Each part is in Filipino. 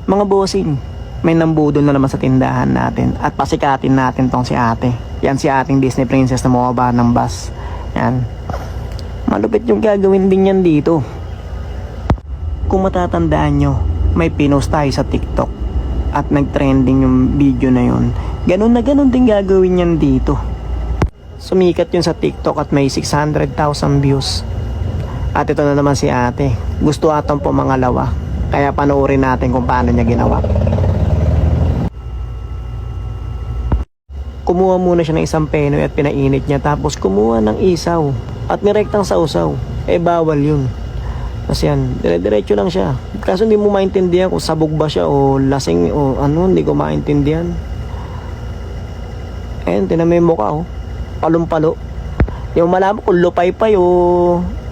Mga bossing, may nambudol na naman sa tindahan natin at pasikatin natin tong si ate. Yan si ating Disney princess na bumaba ng bus. Yan. Malupit yung gagawin din yan dito. Kung matatandaan nyo, may pinost tayo sa TikTok at nag-trending yung video na yun. Ganun na ganun din gagawin yan dito. Sumikat yun sa TikTok at may 600,000 views. At ito na naman si ate. Gusto atang pumangalawa. Kaya panoorin natin kung paano niya ginawa. Kumuha muna siya ng isang penoy at pinainit niya. Tapos kumuha ng isaw at nirektang sausaw. Bawal yun. Kasi yan, dire-diretso lang siya. Kaso hindi mo maintindihan kung sabog ba siya o lasing o ano, hindi ko maintindihan. Tinan mo yung mukha, oh. Palong-palo. Yung malaman kung lupay-pay o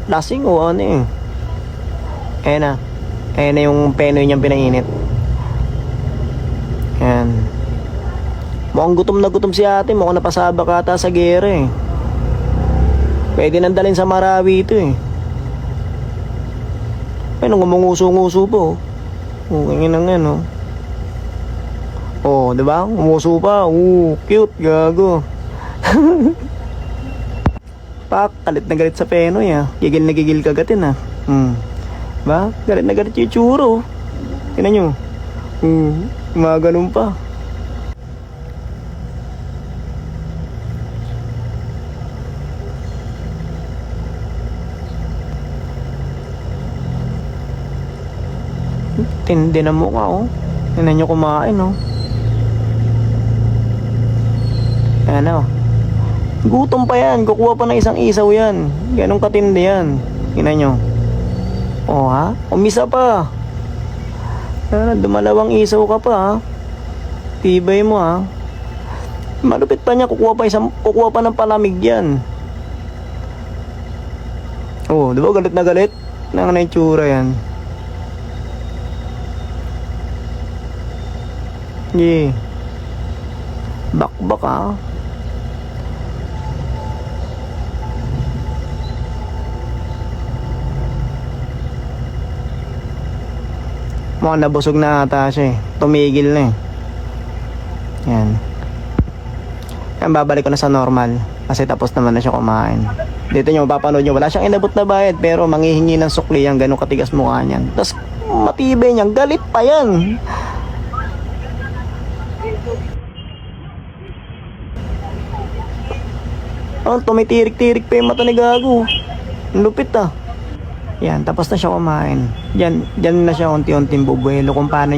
lasing o ano eh. Ayan na yung penoy niyang pinainit. Ayan. Mukhang gutom na gutom si ate. Mukhang napasaba ka ata sa gera eh. Pwede nang dalhin sa Marawi ito eh. Nung umunguso-nguso po. Okay na nga no. Oh, diba? Umuso pa. Cute, gago. Pak, galit na galit sa penoy ah. Gigil na gigil kagatin ah. Ba? Galit na galit yung tsuro. Tingnan nyo. Mga ganun pa. Tindi na mukha oh. Tingnan nyo kumain oh. Ayan oh. Gutom pa yan. Kukuha pa ng isang isaw yan. Ganun katindi yan. Tingnan nyo. Oh ha? Umisa pa. Dumalawang isaw ka pa ha. Tibay mo ha. Malupit pa niya. Kukuha pa ng palamig yan. Oh, diba galit na galit? Nang na itsura yan. Yeah. Bakbak ha. Mukhang nabusog na ata siya eh. Tumigil na eh. Yan. Yan, babalik ko na sa normal. Kasi tapos naman na siya kumain. Dito nyo, mapapanood nyo. Wala siyang inabot na bayad. Pero manghihingi ng sukli yan. Ganun katigas mukha niyan. Tapos matibay niyan. Galit pa yan. Oh, tumitirik-tirik pa yung mata ni gago. Lupit ah. Yan, tapos na siya kumain. Diyan na siya unti-unting bubuelo kung paano